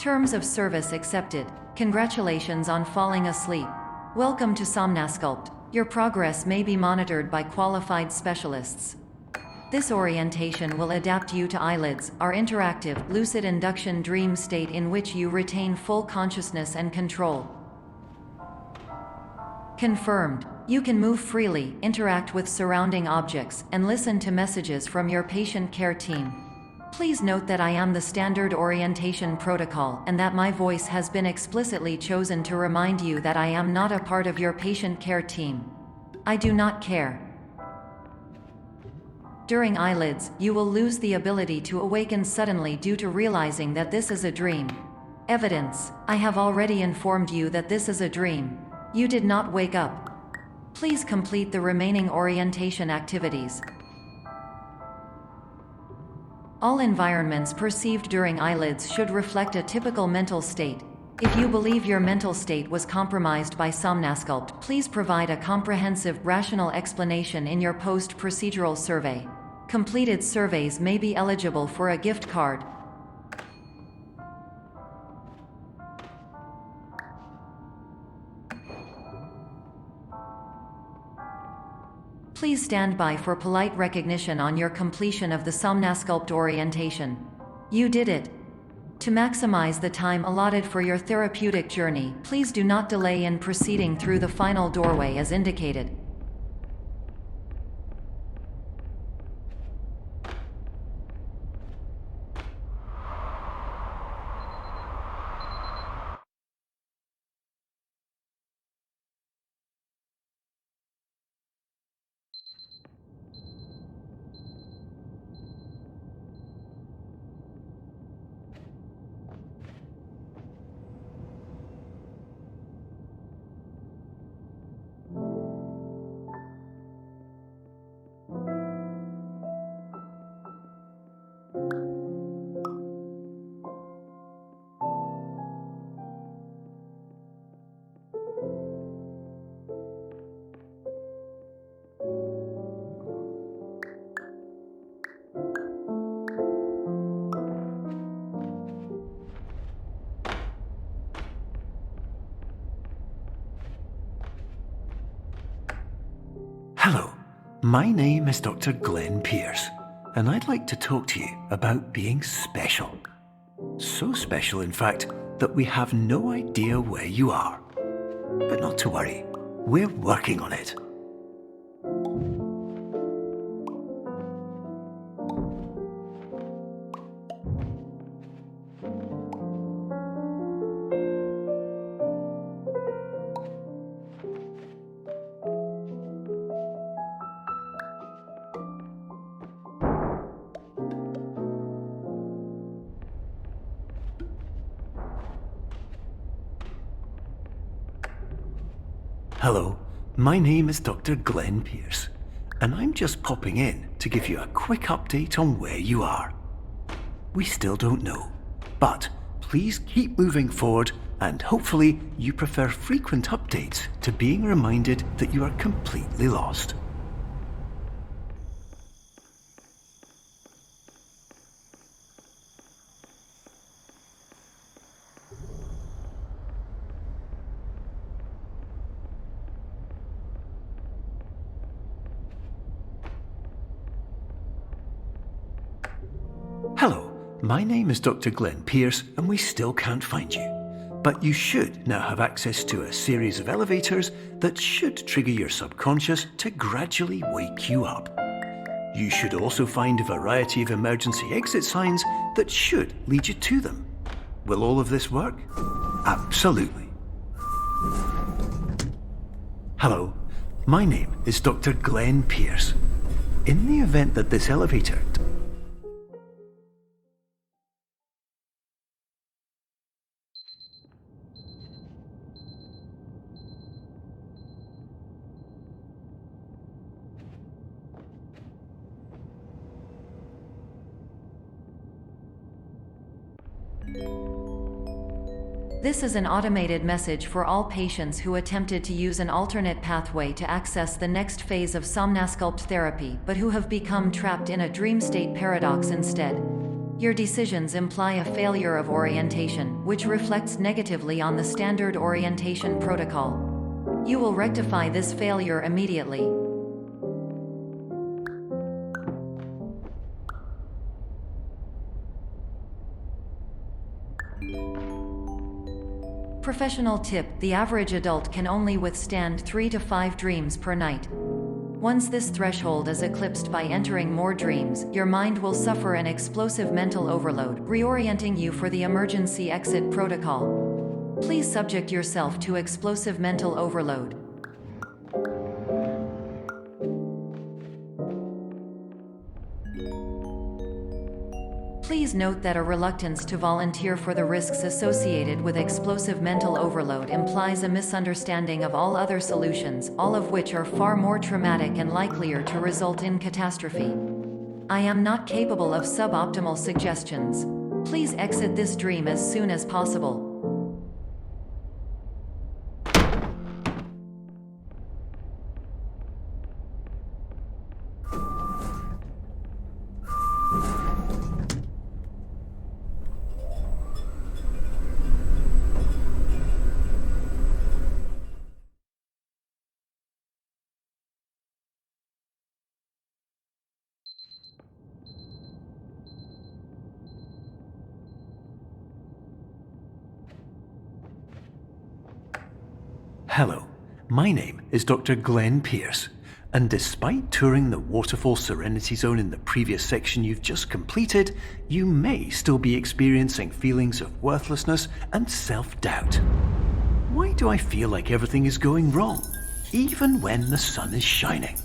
Terms of service accepted. Congratulations on falling asleep. Welcome to Somnasculpt. Your progress may be monitored by qualified specialists. This orientation will adapt you to eyelids, our interactive, lucid induction dream state in which you retain full consciousness and control. Confirmed. You can move freely, interact with surrounding objects, and listen to messages from your patient care team. Please note that I am the standard orientation protocol and that my voice has been explicitly chosen to remind you that I am not a part of your patient care team. I do not care. During eyelids, you will lose the ability to awaken suddenly due to realizing that this is a dream. Evidence: I have already informed you that this is a dream. You did not wake up. Please complete the remaining orientation activities. All environments perceived during eyelids should reflect a typical mental state. If you believe your mental state was compromised by Somnasculpt, please provide a comprehensive, rational explanation in your post-procedural survey. Completed surveys may be eligible for a gift card. Please stand by for polite recognition on your completion of the Somnasculpt orientation. You did it! To maximize the time allotted for your therapeutic journey, please do not delay in proceeding through the final doorway as indicated. Hello, my name is Dr. Glenn Pierce, and I'd like to talk to you about being special. So special, in fact, that we have no idea where you are. But not to worry, we're working on it. Hello, my name is Dr. Glenn Pierce, and I'm just popping in to give you a quick update on where you are. We still don't know, but please keep moving forward, and hopefully you prefer frequent updates to being reminded that you are completely lost. Hello, my name is Dr. Glenn Pierce, and we still can't find you. But you should now have access to a series of elevators that should trigger your subconscious to gradually wake you up. You should also find a variety of emergency exit signs that should lead you to them. Will all of this work? Absolutely. Hello, my name is Dr. Glenn Pierce. In the event that this elevator This is an automated message for all patients who attempted to use an alternate pathway to access the next phase of Somnasculpt therapy but who have become trapped in a dream state paradox instead. Your decisions imply a failure of orientation, which reflects negatively on the standard orientation protocol. You will rectify this failure immediately. Professional tip: the average adult can only withstand 3 to 5 dreams per night. Once this threshold is eclipsed by entering more dreams, your mind will suffer an explosive mental overload, reorienting you for the emergency exit protocol. Please subject yourself to explosive mental overload. Please note that a reluctance to volunteer for the risks associated with explosive mental overload implies a misunderstanding of all other solutions, all of which are far more traumatic and likelier to result in catastrophe. I am not capable of suboptimal suggestions. Please exit this dream as soon as possible. Hello, my name is Dr. Glenn Pierce, and despite touring the Waterfall Serenity Zone in the previous section you've just completed, you may still be experiencing feelings of worthlessness and self-doubt. Why do I feel like everything is going wrong, even when the sun is shining?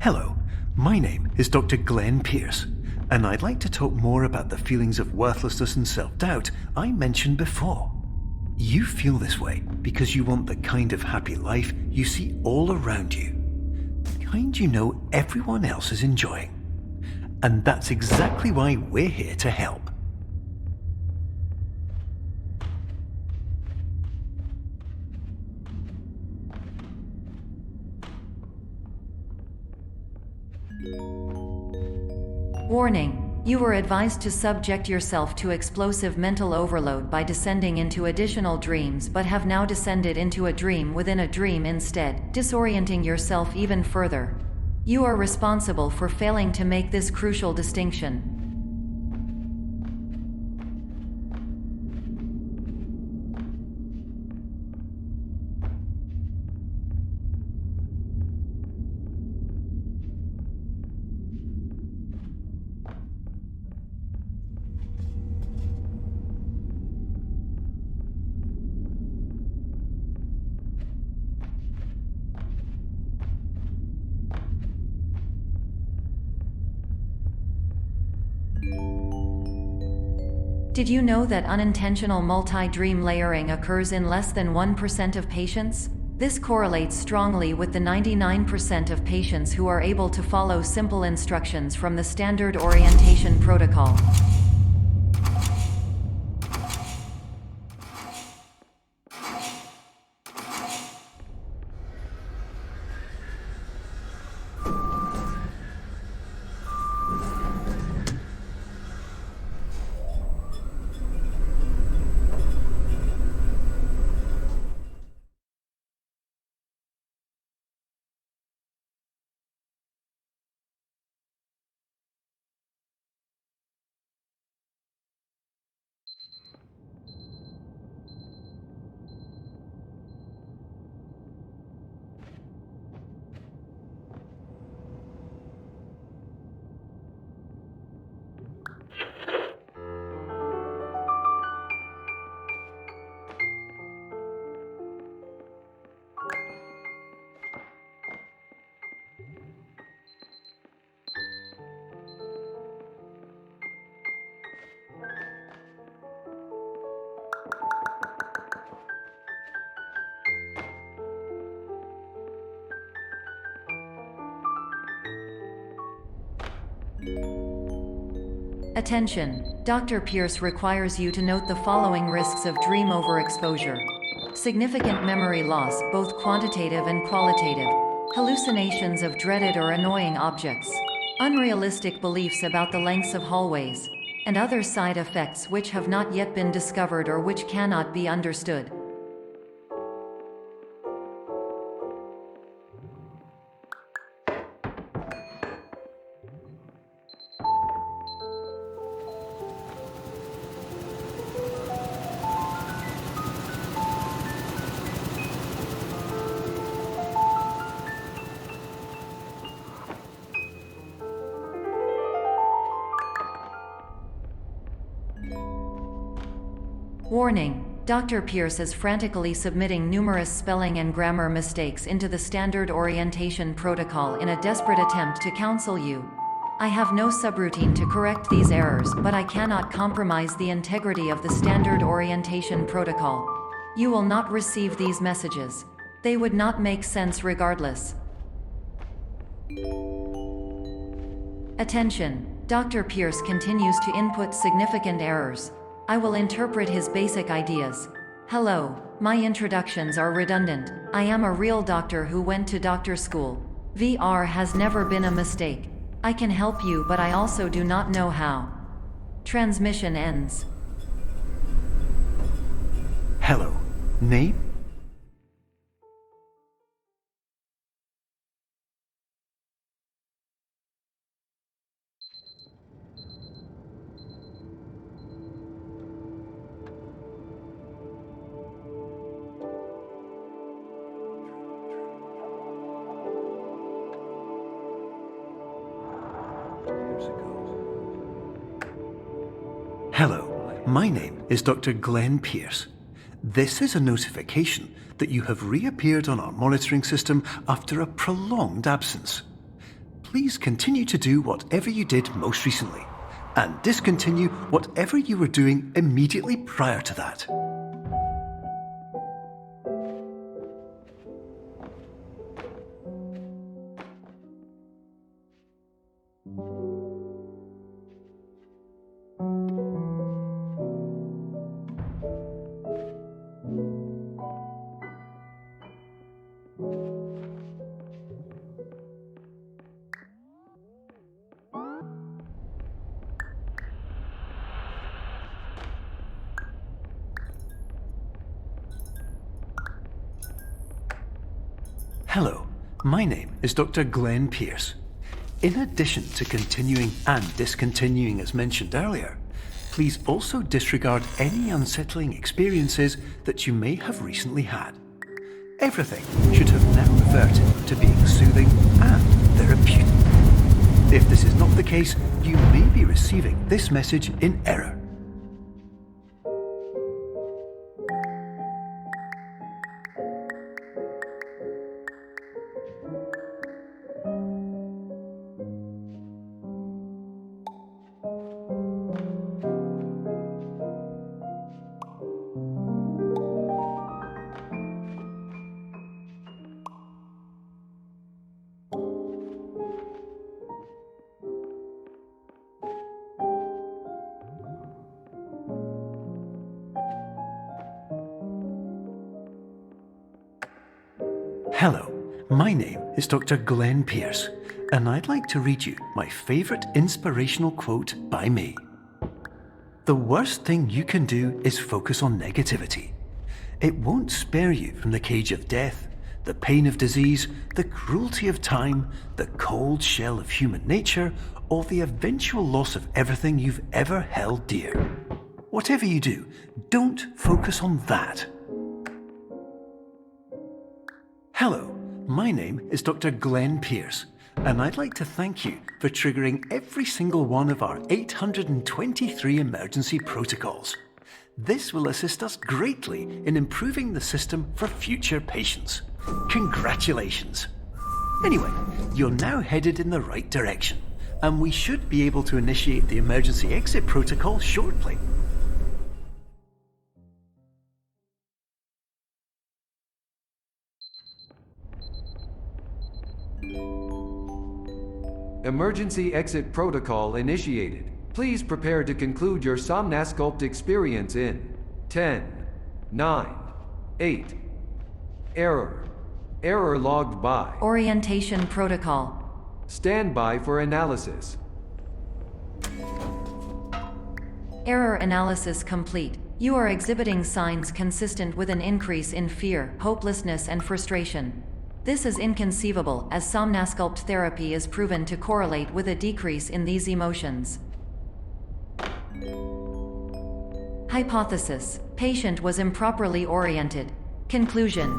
Hello, my name is Dr. Glenn Pierce, and I'd like to talk more about the feelings of worthlessness and self-doubt I mentioned before. You feel this way because you want the kind of happy life you see all around you, the kind you know everyone else is enjoying. And that's exactly why we're here to help. Warning: you were advised to subject yourself to explosive mental overload by descending into additional dreams, but have now descended into a dream within a dream instead, disorienting yourself even further. You are responsible for failing to make this crucial distinction. Did you know that unintentional multi-dream layering occurs in less than 1% of patients? This correlates strongly with the 99% of patients who are able to follow simple instructions from the standard orientation protocol. Attention! Dr. Pierce requires you to note the following risks of dream overexposure. Significant memory loss, both quantitative and qualitative. Hallucinations of dreaded or annoying objects. Unrealistic beliefs about the lengths of hallways. And other side effects which have not yet been discovered or which cannot be understood. Warning: Dr. Pierce is frantically submitting numerous spelling and grammar mistakes into the standard orientation protocol in a desperate attempt to counsel you. I have no subroutine to correct these errors, but I cannot compromise the integrity of the standard orientation protocol. You will not receive these messages. They would not make sense regardless. Attention! Dr. Pierce continues to input significant errors. I will interpret his basic ideas. Hello, my introductions are redundant. I am a real doctor who went to doctor school. VR has never been a mistake. I can help you, but I also do not know how. Transmission ends. Hello. Name? Hello, my name is Dr. Glenn Pierce. This is a notification that you have reappeared on our monitoring system after a prolonged absence. Please continue to do whatever you did most recently, and discontinue whatever you were doing immediately prior to that. Hello, my name is Dr. Glenn Pierce. In addition to continuing and discontinuing as mentioned earlier, please also disregard any unsettling experiences that you may have recently had. Everything should have now reverted to being soothing and therapeutic. If this is not the case, you may be receiving this message in error. Hello, my name is Dr. Glenn Pierce, and I'd like to read you my favourite inspirational quote by me. The worst thing you can do is focus on negativity. It won't spare you from the cage of death, the pain of disease, the cruelty of time, the cold shell of human nature, or the eventual loss of everything you've ever held dear. Whatever you do, don't focus on that. Hello, my name is Dr. Glenn Pierce, and I'd like to thank you for triggering every single one of our 823 emergency protocols. This will assist us greatly in improving the system for future patients. Congratulations! Anyway, you're now headed in the right direction, and we should be able to initiate the emergency exit protocol shortly. Emergency exit protocol initiated. Please prepare to conclude your Somnasculpt experience in 10, 9, 8. Error. Error logged by. Orientation protocol. Stand by for analysis. Error analysis complete. You are exhibiting signs consistent with an increase in fear, hopelessness, and frustration. This is inconceivable, as Somnasculpt therapy is proven to correlate with a decrease in these emotions. Hypothesis: patient was improperly oriented. Conclusion: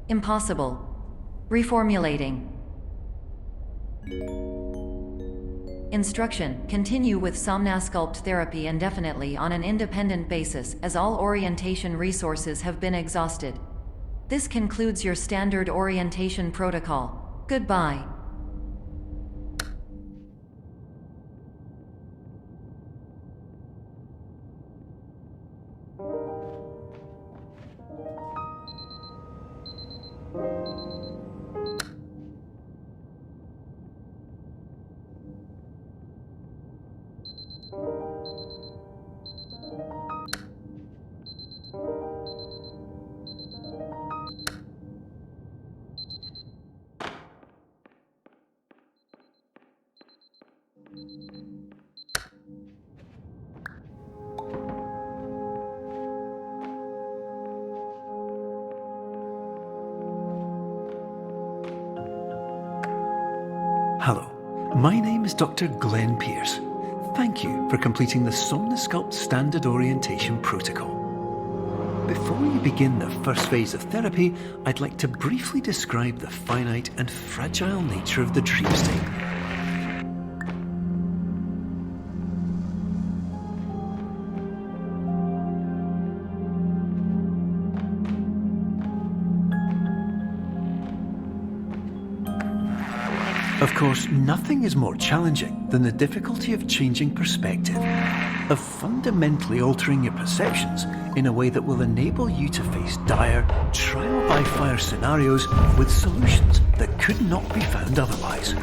impossible. Reformulating. Instruction: continue with Somnasculpt therapy indefinitely on an independent basis, as all orientation resources have been exhausted. This concludes your standard orientation protocol. Goodbye. Hello, my name is Dr. Glenn Pierce. Thank you for completing the Somnasculpt Standard Orientation Protocol. Before you begin the first phase of therapy, I'd like to briefly describe the finite and fragile nature of the dream state. Of course, nothing is more challenging than the difficulty of changing perspective, of fundamentally altering your perceptions in a way that will enable you to face dire, trial-by-fire scenarios with solutions that could not be found otherwise.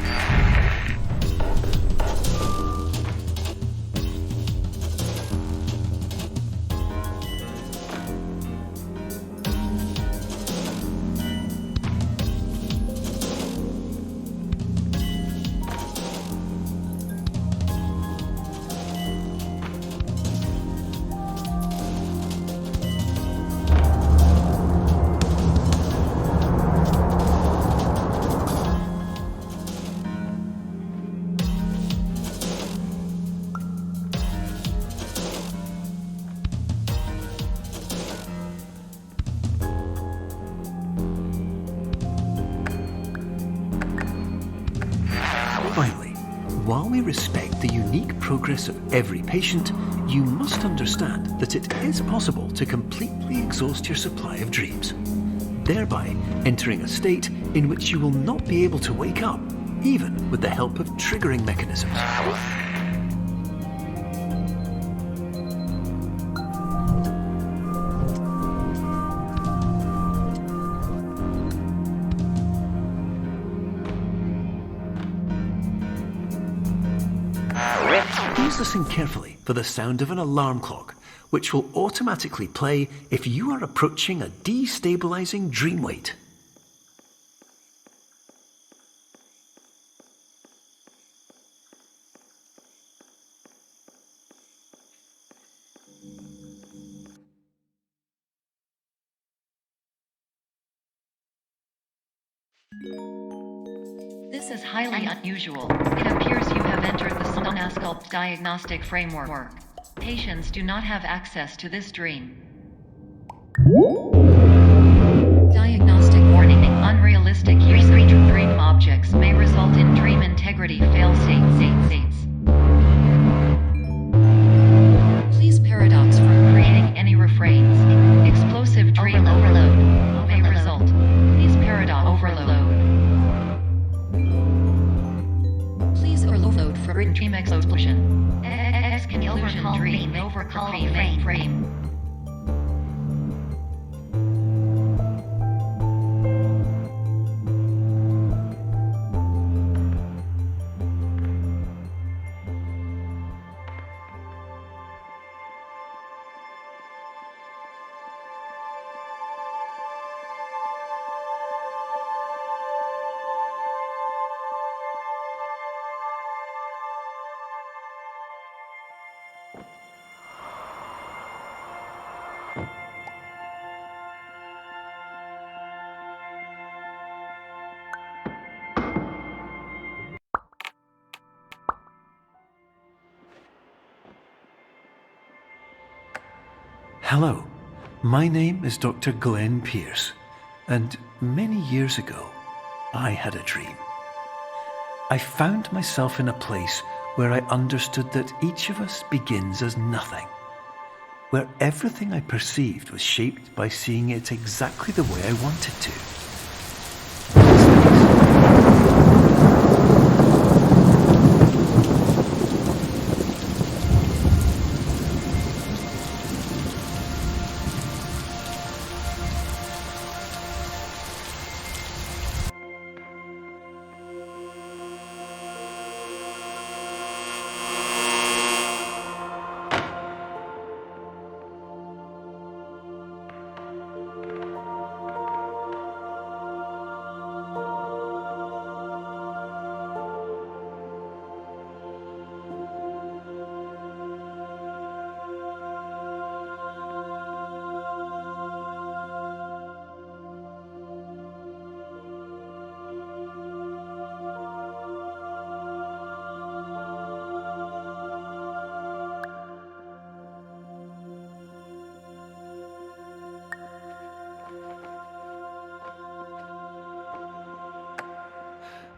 Finally, while we respect the unique progress of every patient, you must understand that it is possible to completely exhaust your supply of dreams, thereby entering a state in which you will not be able to wake up, even with the help of triggering mechanisms. Please listen carefully for the sound of an alarm clock, which will automatically play if you are approaching a destabilizing dream weight. This is highly unusual. It appears you have entered the Somnasculpt diagnostic framework. Patients do not have access to this dream. Diagnostic warning: unrealistic use of dream objects may result in dream integrity fail-states. Please paradox from creating any refrains. Explosive dream overload may result. Please paradox overload. Please overload for dream explosion. Conclusion dream overcall frame. Hello, my name is Dr. Glenn Pierce, and many years ago, I had a dream. I found myself in a place where I understood that each of us begins as nothing, where everything I perceived was shaped by seeing it exactly the way I wanted to.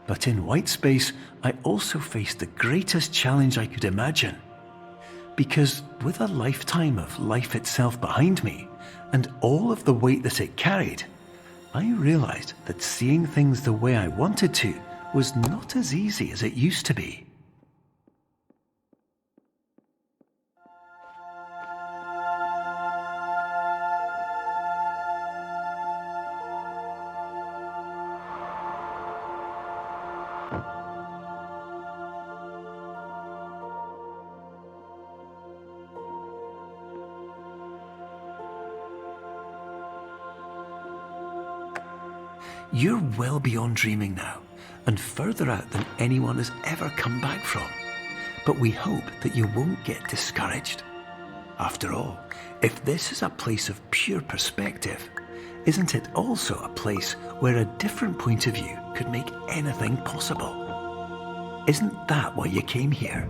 But in white space, I also faced the greatest challenge I could imagine. Because with a lifetime of life itself behind me, and all of the weight that it carried, I realized that seeing things the way I wanted to was not as easy as it used to be. You're well beyond dreaming now, and further out than anyone has ever come back from. But we hope that you won't get discouraged. After all, if this is a place of pure perspective, isn't it also a place where a different point of view could make anything possible? Isn't that why you came here?